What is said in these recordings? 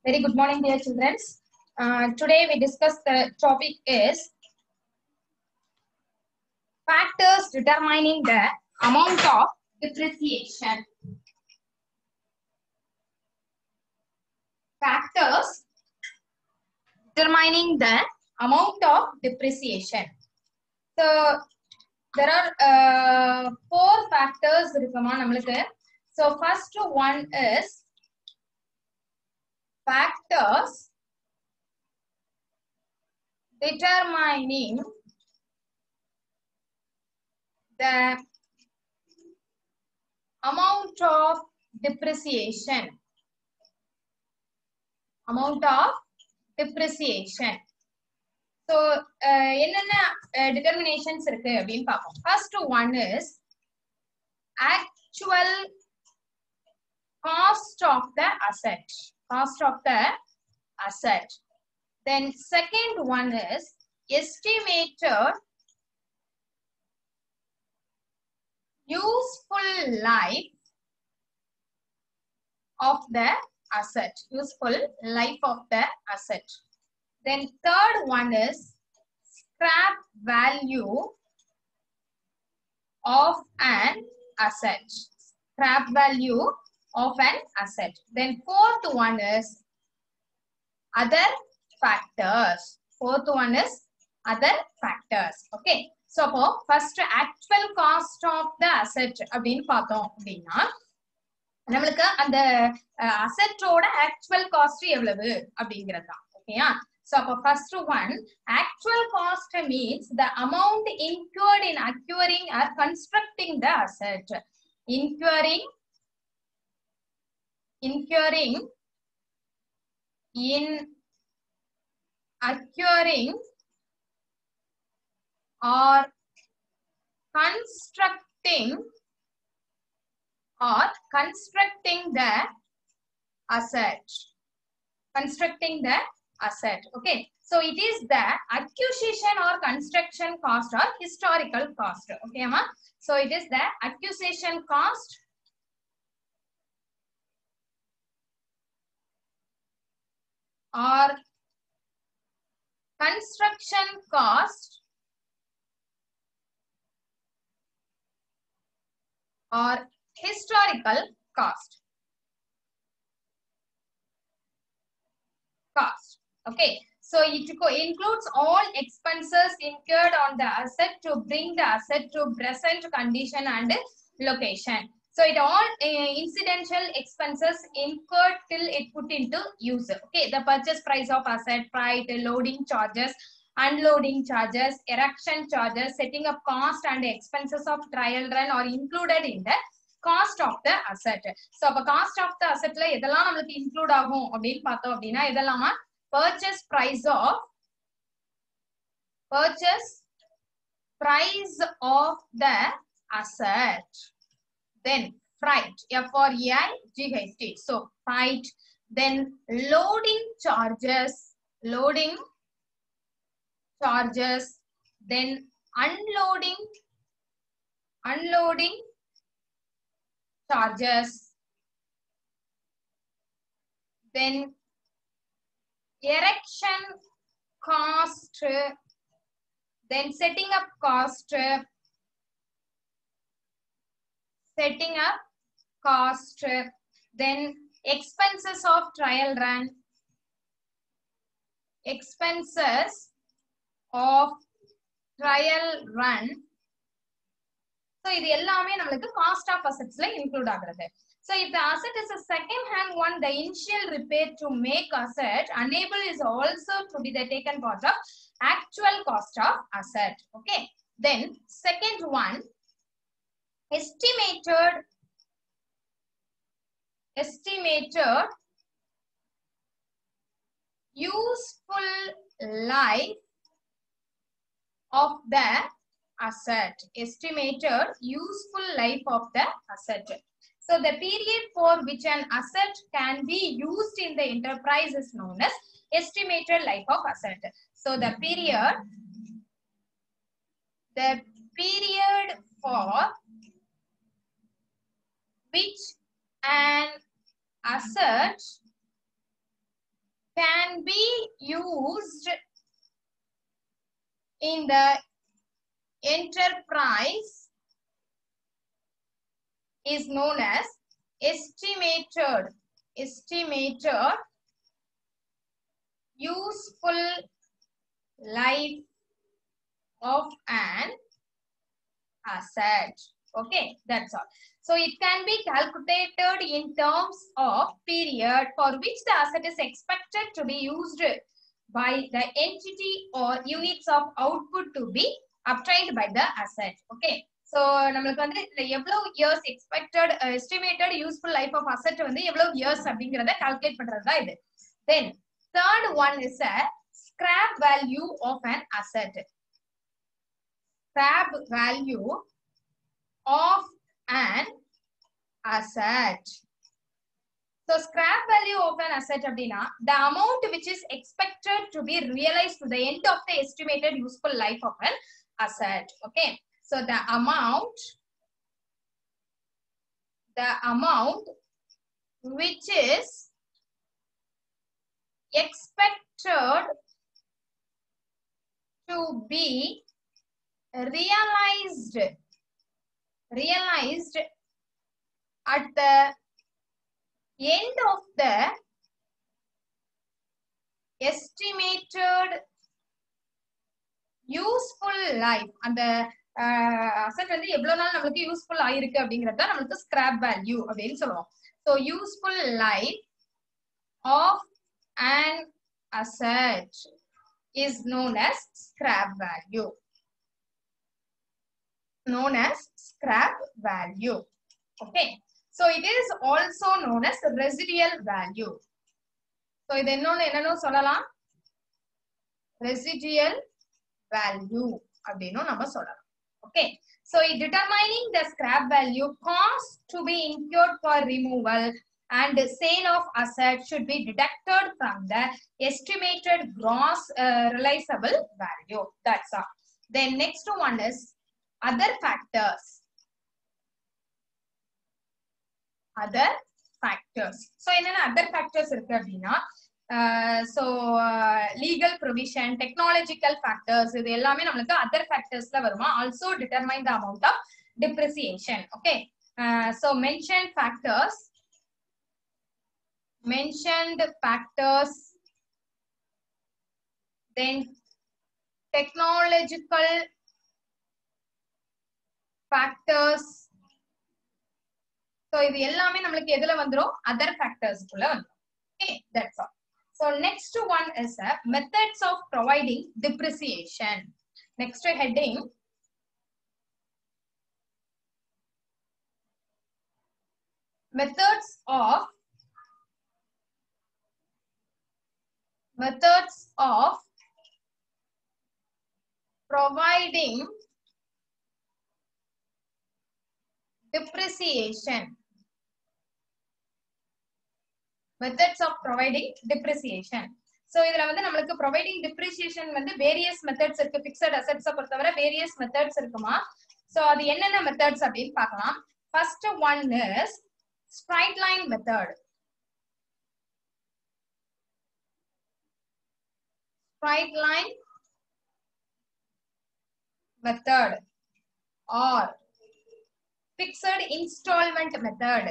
Very good morning, dear children. Today we discuss the topic is factors determining the amount of depreciation. Factors determining the amount of depreciation. So there are four factors. So first one is factors determining the amount of depreciation. Amount of depreciation. So, determinations irukku appdin paapom. First one is actual cost of the asset. Cost of the asset. Then second one is estimated useful life of the asset. Useful life of the asset. Then third one is scrap value of an asset. Scrap value of an asset. Then fourth one is other factors. Fourth one is other factors. Okay. So first actual cost of the asset அப்படினு பார்த்தோம் அப்படினா நமக்கு அந்த அசெட்டோட actual cost எவ்வளவு அப்படிங்கிறது தான். ஓகேயா? So first one, actual cost means the amount incurred in acquiring or constructing the asset. Incurring in acquiring or constructing the asset. Constructing the asset. Okay. So it is the acquisition or construction cost or historical cost. Okay, ma? So it is the acquisition cost or construction cost or historical cost. Okay. So it includes all expenses incurred on the asset to bring the asset to present condition and location. So it all incidental expenses incurred till it put into use. Okay. The purchase price of asset, freight, loading charges, unloading charges, erection charges, setting up cost and expenses of trial run are included in the cost of the asset. So அப்ப cost of the assetல எதெல்லாம் நமக்கு include ஆகும் அப்படினு பார்த்தோம் அப்படினா இதெல்லாம் purchase price of the asset. Then freight, F-R-E-I-G-H-T. So freight. Then loading charges. Then unloading charges. Then erection cost. Then setting up cost. Then expenses of trial run. So இது எல்லாமே நமக்கு cost of assetsல include ஆகிறது. So if the asset is a second hand one, the initial repair to make asset unable is also to be the taken part of actual cost of asset. Okay. Then second one, estimated useful life of the asset. Estimated useful life of the asset. So the period for which an asset can be used in the enterprise is known as estimated life of asset. So the period for which an asset can be used in the enterprise is known as estimated useful life of an asset. Okay, that's all. So it can be calculated in terms of period for which the asset is expected to be used by the entity or units of output to be obtained by the asset. Okay. So நம்மளுக்கு வந்து எவ்வளவு years expected estimated useful life of asset வந்து எவ்வளவு years அப்படிங்கறத calculate பண்றது தான் இது. Then third one is a scrap value of an asset. Scrap value of an asset. So scrap value of an asset abdina, the amount which is expected to be realized to the end of the estimated useful life of an asset. Okay. So the amount which is expected to be realized at the end of the estimated useful life. And the asset வந்து எவ்வளவு நாள் நமக்கு useful ஆயிருக்கு அப்படிங்கறத நமக்கு scrap value அப்படின்னு சொல்லுவோம். So useful life of an asset is known as scrap value. Okay. So it is also known as residual value. So இது என்னன்னு சொல்லலாம், residual value அப்படினு நம்ம சொல்லலாம். Okay. So determining the scrap value, cost to be incurred for removal and sale of asset should be deducted from the estimated gross realizable value. That's all. Then next one is other factors. So என்னென்ன other factors இருக்கு அப்படின்னா, so legal provision, technological factors, இது எல்லாமே நம்மளுக்கு other factorsல வருமா. Also determine the amount of depreciation. Okay. So mentioned factors, then technological factors. So இது எல்லாமே நம்மளுக்கு எதுல வந்துரும், other factors குள்ள வந்துரும். Okay, that's all. So next one is methods of providing depreciation. Next heading, methods of providing depreciation. Methods of providing depreciation. So இதுல வந்து நமக்கு providing depreciation வந்து various methods இருக்கு. Fixed assets பொறுத்தவரை various methods இருக்குமா. So அது என்னென்ன methods அப்படின்னு பார்க்கலாம். First one is straight line method. Straight line method or fixed installment method.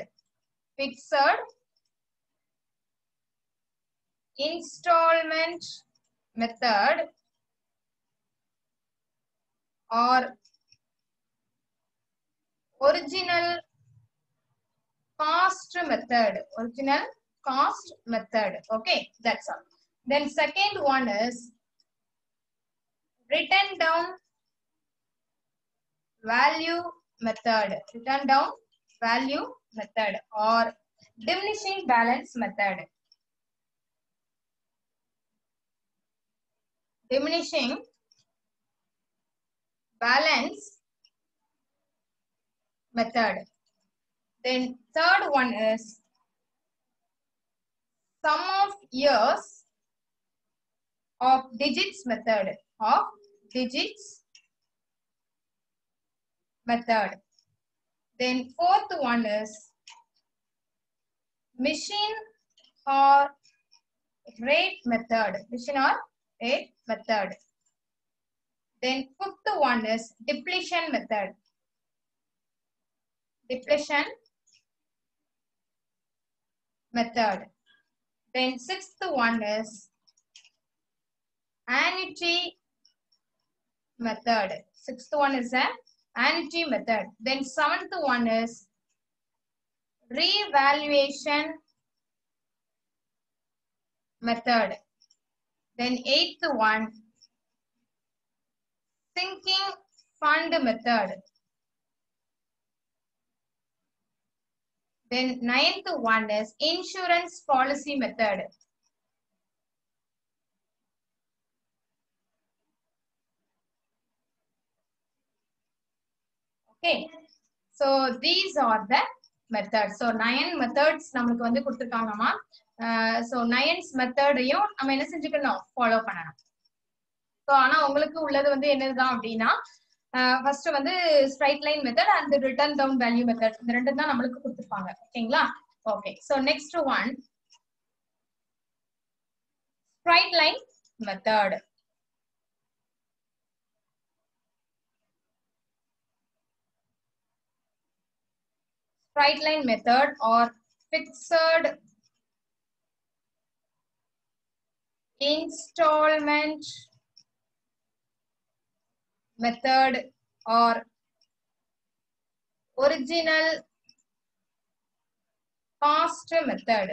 Fixed installment method or original cost method. Okay, that's all. Then second one is written down value method. Written down value method or diminishing balance method. Diminishing balance method. Then third one is sum of years of digits method. Then fourth one is machine or rate method. Addition or rate method. Then fifth one is depletion method. Depletion method. Then sixth one is annuity method. Sixth one is an annuity method. Then seventh one is revaluation method. Then eighth one, sinking fund method. Then ninth one is insurance policy method. Okay, so these are the methods. So 9 methods நமக்கு வந்து கொடுத்திருக்காங்கமா. So 9 மெத்தடையும் நம்ம என்ன செஞ்சுக்கணும், follow பண்ணணும். So ஆனா உங்களுக்கு உள்ளது வந்து என்னதுதான் அப்படின்னா ஃபர்ஸ்ட் வந்து straight line method and written down value method, இந்த ரெண்டு தான் நம்மளுக்கு கொடுத்துருப்பாங்க. ஓகேங்களா? Okay, so next one straight line method. Straight line method or fixed installment method or original cost method.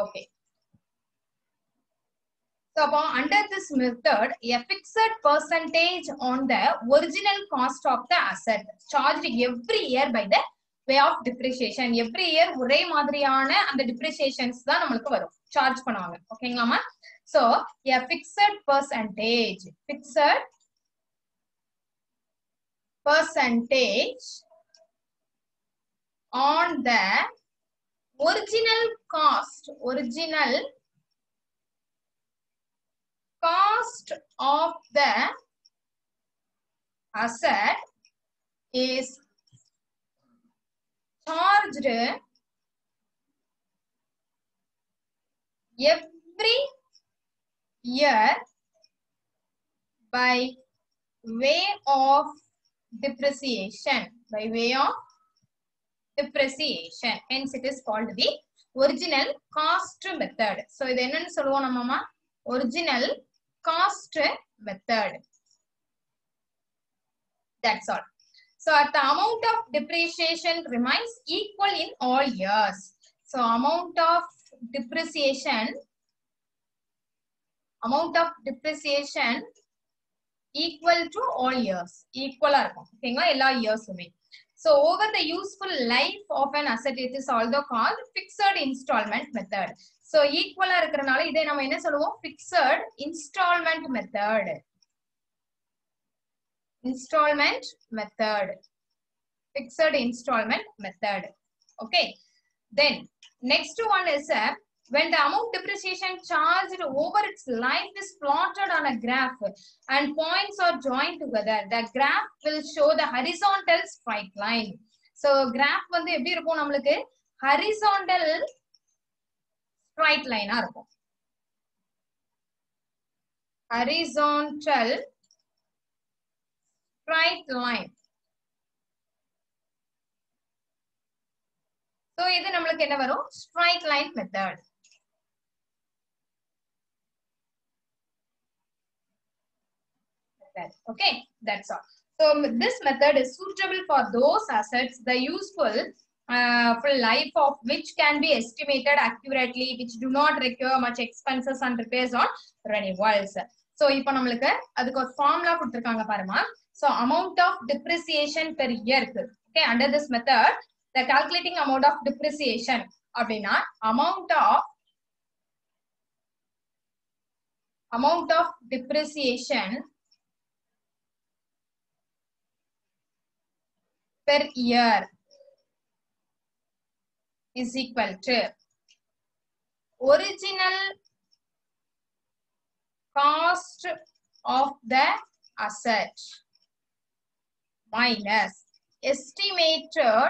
Okay. So under this method, a fixed percentage on the original cost of the asset charged every year by the way of depreciation. Every year ஒரே மாதிரியான அந்த depreciations தான் நமக்கு வரும், charge பண்ணுவாங்க. ஓகேங்களாமா? So a fixed percentage on the original cost of the asset is charged every year by way of depreciation. Hence it is called the original cost method. So இது என்னன்னு சொல்லுவோம் நம்மமா, original cost method. That's all. So the amount of depreciation remains equal in all years. So amount of depreciation equal to all years. Equal ஆ இருக்கும். ஓகேங்களா? எல்லா இயர்ஸுமே. So over the useful life of an asset, it is also called fixed installment method. So equal ஆ இருக்கறனால இதை நம்ம என்ன சொல்லுவோம், fixed installment method. Fixed installment method. Okay, then next one is when the amount depreciation charged over its life is plotted on a graph and points are joined together, the graph will show the horizontal straight line. So graph வந்து எப்படி இருக்கும், நமக்கு horizontal straight line ஆ இருக்கும். Horizontal straight line. So இது நம்மளுக்கு என்ன வரும், straight line method. Okay, that's all. So this method is suitable for those assets the useful life of which can be estimated accurately, which do not require much expenses and repairs on renewals. So இப்போ நம்மளுக்கு அதுக்கு ஒரு formula கொடுத்திருக்காங்க பாருங்க. So amount of depreciation per year. Okay, under this method the calculating amount of depreciation அப்படினா amount of depreciation per year is equal to original cost of the asset minus estimated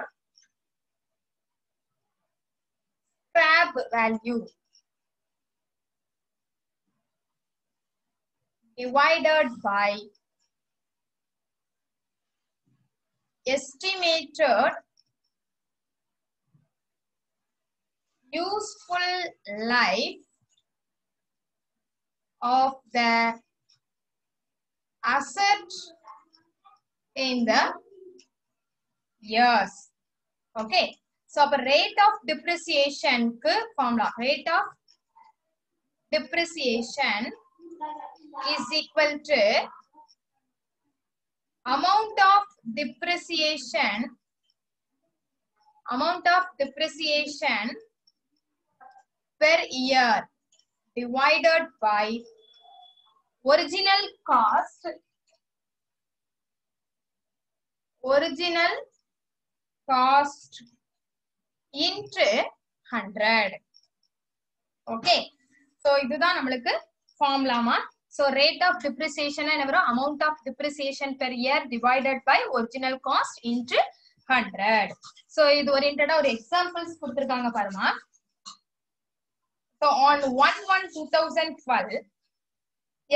scrap value divided by estimated useful life of the asset in the years. Okay. So, rate of depreciation formula. Rate of depreciation is equal to amount of depreciation per year divided by original cost into 100. Okay. So, இதுதான் நம்மளுக்கு formula. So, rate of depreciation and amount of depreciation per year divided by original cost into 100. So, இது oriented ஒரு examples கொடுத்திருக்காங்க பாருமா. So, on 1/1/2012,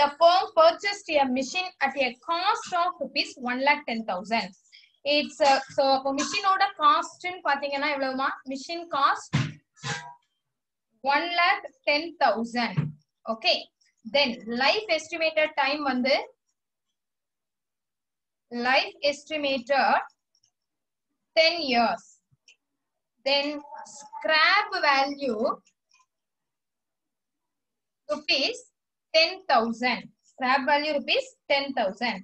a firm purchased a machine at a cost of rupees 1,10,000. It's so machine oda cost in pathina evlavuma machine cost 1,10,000. Okay, then life estimated time vandu life estimated 10 years. Then scrap value rupees 10,000. Scrap value rupees 10,000.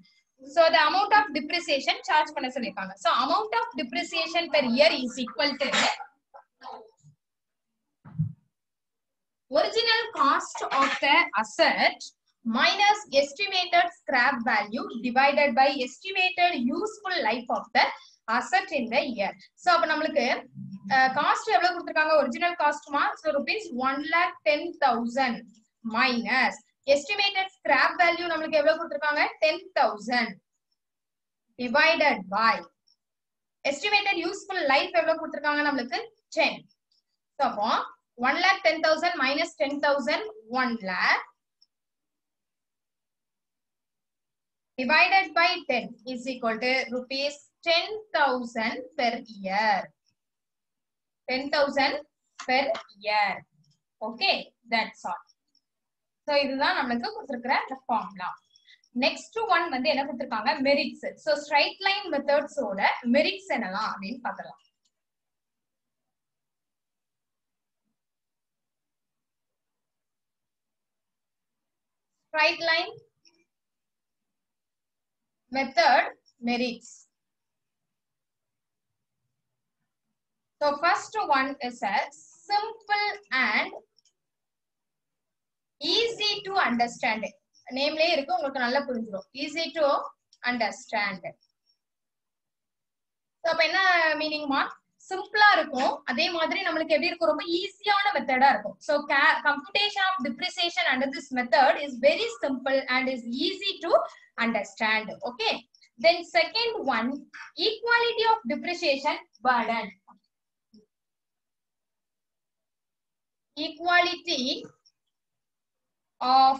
So the amount of depreciation charge பண்ண சொல்லிருக்காங்க. So amount of depreciation per year is equal to original cost of the asset minus estimated scrap value divided by estimated useful life of the asset in the year. So அப்ப நமக்கு cost எவ்வளவு கொடுத்திருக்காங்க original cost மா so rupees 1,10,000 minus estimated scrap value நமக்கு எவ்வளவு கொடுத்திருக்காங்க 10,000 divided by estimated useful life எவ்வளவு கொடுத்திருக்காங்க நமக்கு 10. So அப்போ 1,10,000 minus 10,000 1 lakh divided by 10 is equal to rupees 10,000 per year. 10,000 per year. Okay, that's all. So இதுதான் நமக்கு கொடுத்திருக்கிற formula. Next one வந்து என்ன கொடுத்திருக்காங்க merits. So straight line methods ஓட merits என்னலாம் அப்படினு பார்க்கலாம். Straight line method merits. So first one is a simple and easy to understand. Namely இருக்கு உங்களுக்கு நல்லா புரிஞ்சிரும். Easy to understand. So அப்ப என்ன மீனிங்மா சிம்பிளா இருக்கும் அதே மாதிரி நமக்கு எப்படி இருக்கும் ரொம்ப ஈஸியான மெத்தடா இருக்கும். So computation of depreciation under this method is very simple and is easy to understand. Okay. Then second one, equality of depreciation burden. Equality of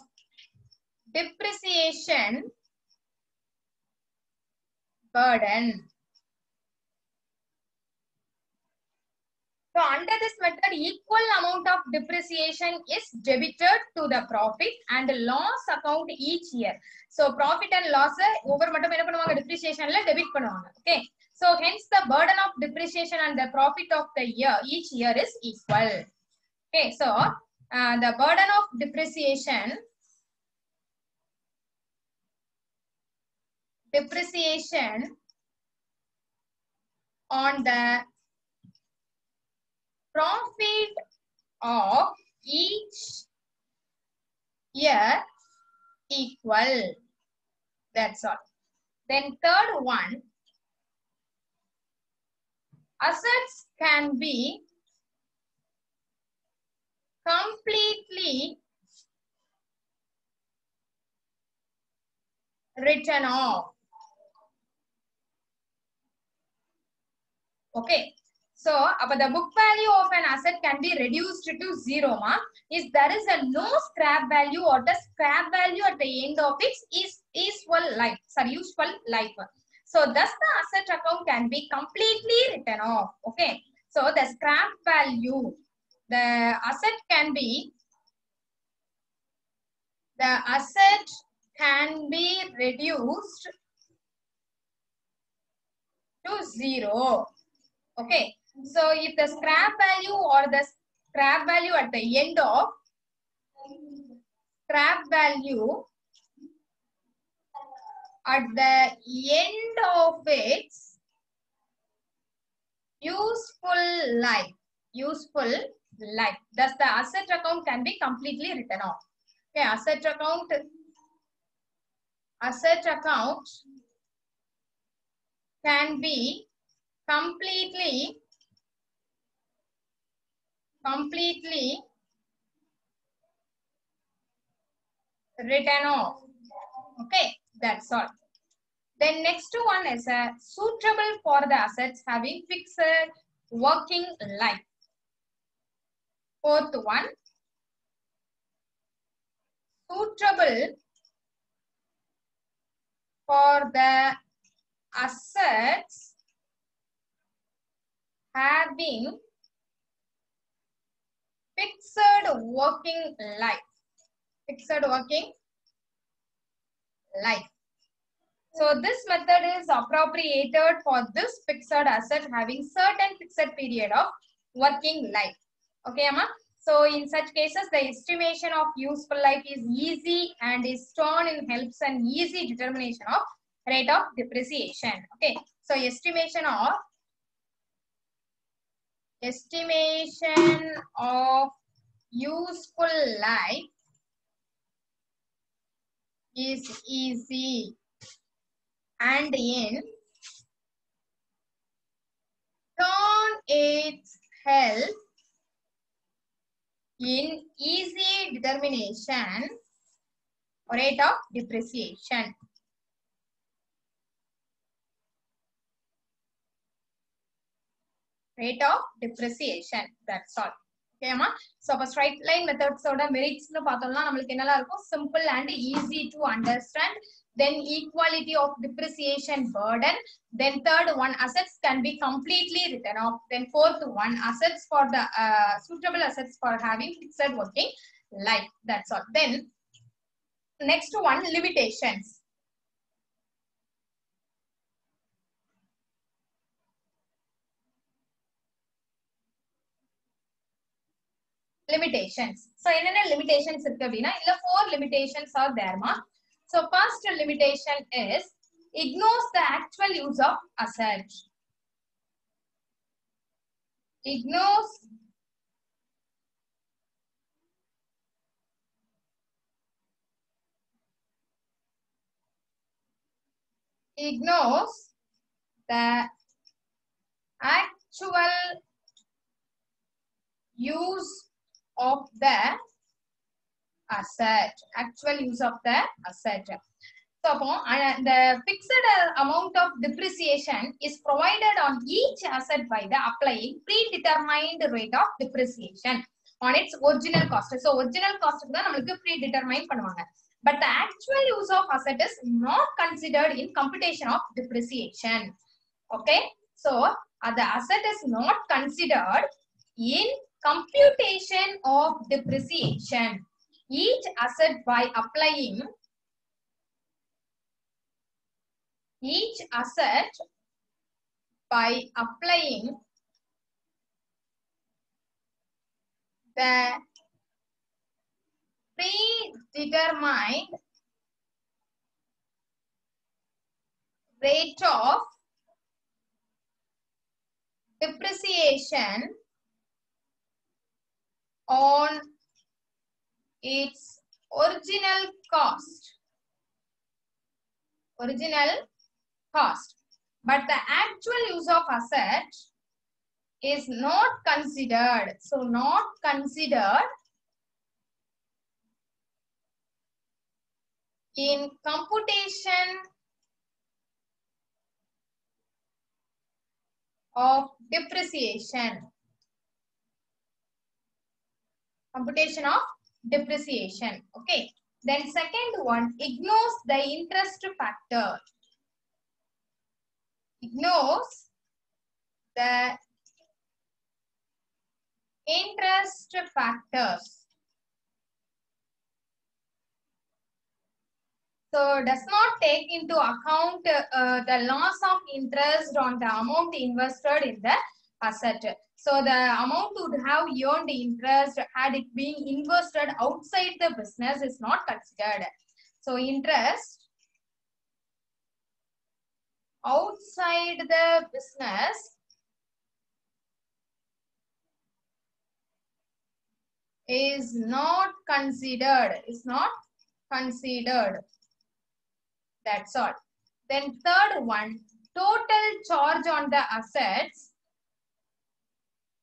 depreciation burden. So under this method, equal amount of depreciation is debited to the profit and loss account each year. So profit and loss over மட்டும் என்ன பண்ணுவாங்க depreciationல debit பண்ணுவாங்க. Okay. So hence the burden of depreciation and the profit of the year each year is equal. Okay. So the burden of depreciation on the profit of each year equal. That's all. Then third one, assets can be completely written off. Okay. So, the book value of an asset can be reduced to 0 if there is a no scrap value or the scrap value at the end of its useful life. So, thus the asset account can be completely written off. Okay. So, the scrap value, the asset can be reduced to 0. Okay. So, if the scrap value or the scrap value at the end of its useful life, thus the asset account can be completely written off. Okay, asset account can be completely written off. Okay, that's all. Then next one is suitable for the assets having fixed working life. Fourth one, suitable for the assets having fixed working life. So this method is appropriated for this fixed asset having certain fixed period of working life. Okay, Amma? So in such cases, the estimation of useful life is easy and is shown in helps an easy determination of rate of depreciation. Okay, so estimation of useful life is easy and in turn it helps in easy determination rate of depreciation. That's all. Okay, Amma? So, straight line methods merits simple and easy to understand. Then equality of depreciation burden. Then third one, assets can be completely written off. Then fourth one, assets for the suitable assets for having fixed working life. That's all. Then next one, limitations. So, என்னென்ன limitations இருக்கு அப்படின்னா இல்ல 4 limitations are there ma. So, first limitation is ignores the actual use of asset. Ignores the actual use of the asset. So, the fixed amount of depreciation is provided on each asset by the applying predetermined rate of depreciation on its original cost. So, original cost is predetermined. But the actual use of asset is not considered in computation of depreciation. Okay. So, the asset is not considered in computation of depreciation. Each asset by applying the predetermined rate of depreciation on its original cost. But the actual use of asset is not considered. So, not considered in computation of depreciation. Computation of depreciation. Okay. Then second one, ignores the interest factor. Ignores the interest factors. So does not take into account the loss of interest on the amount invested in the asset. So the amount would have earned interest had it been invested outside the business is not considered. So interest outside the business is not considered. That's all. Then third one, total charge on the assets.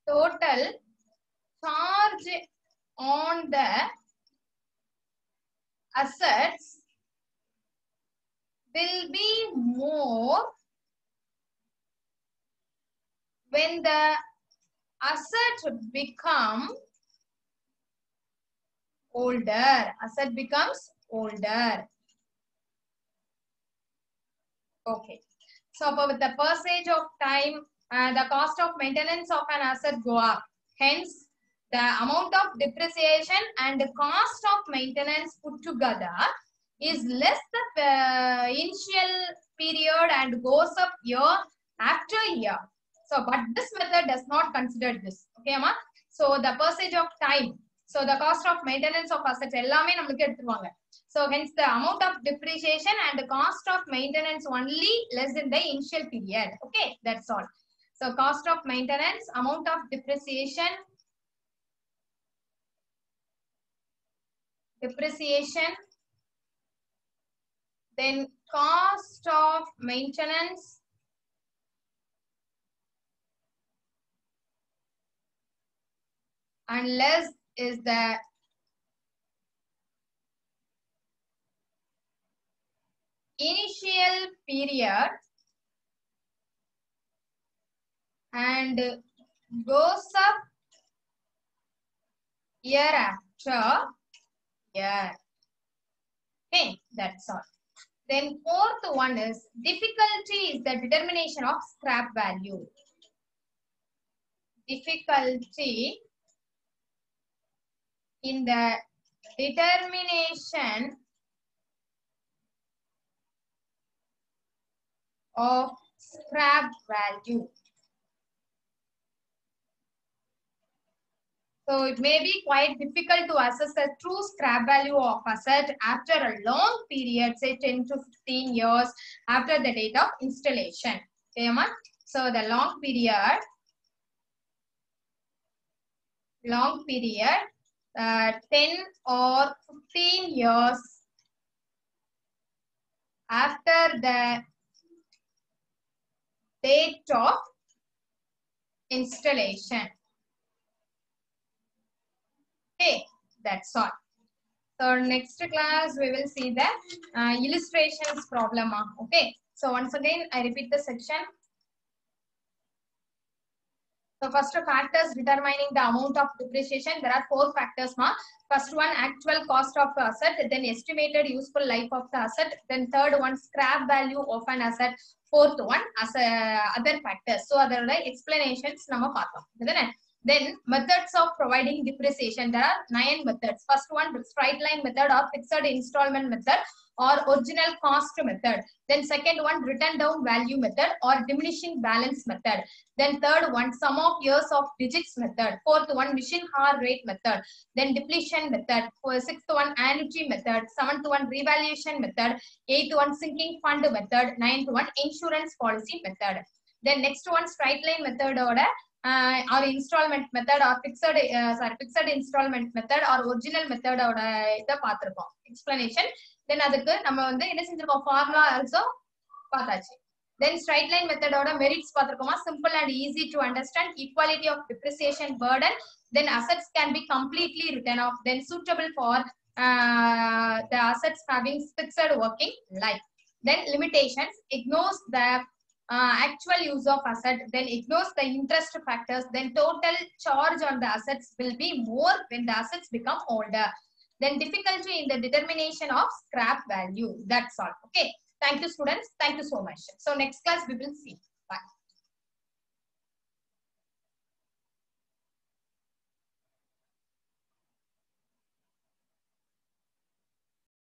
Total charge on the assets will be more when the asset become older. Asset becomes older. Okay. So with the passage of time, the cost of maintenance of an asset go up. Hence, the amount of depreciation and the cost of maintenance put together is less the initial period and goes up year after year. So, but this method does not consider this. Okay, Amma? So, the passage of time. So, the cost of maintenance of assets ellame namakku eduthruvaanga. So, hence the amount of depreciation and the cost of maintenance only less in the initial period. Okay, that's all. So, cost of maintenance, amount of depreciation, then cost of maintenance, and less is the initial period and goes up year after year. Okay, that's all. Then fourth one is difficulty is the determination of scrap value. Difficulty in the determination of scrap value. So it may be quite difficult to assess the true scrap value of asset after a long period, say 10 to 15 years after the date of installation. Okay, so the long period, 10 or 15 years after the date of installation. Okay, that's all. So next class we will see the illustrations problem. Okay, so once again I repeat the section. So first factors determining the amount of depreciation. There are 4 factors. First one, actual cost of the asset. Then estimated useful life of the asset. Then third one, scrap value of an asset. Fourth one, other factors. So other explanations nama paathom. Then methods of providing depreciation. There are 9 methods. First one, straight line method or fixed installment method or original cost method. Then second one, written down value method or diminishing balance method. Then third one, sum of years of digits method. Fourth one, machine hour rate method. Then depletion method. Sixth one, annuity method. Seventh one, revaluation method. Eighth one, sinking fund method. Ninth one, insurance policy method. Then next one, straight line method or installment method or fixed installment method or original method explanation. Then adukku நம்ம வந்து என்ன செஞ்சிருக்கோம், formula also பார்த்தாச்சு. Then straight line method merits பார்த்திருக்கோமா, simple and easy to understand, equality of depreciation burden, then assets can be completely written off, then suitable for the assets having fixed working life. Then limitations, ignores the actual use of asset, then ignores the interest factors, then total charge on the assets will be more when the assets become older. Then difficulty in the determination of scrap value. That's all. Okay. Thank you, students. Thank you so much. So next class we will see. Bye.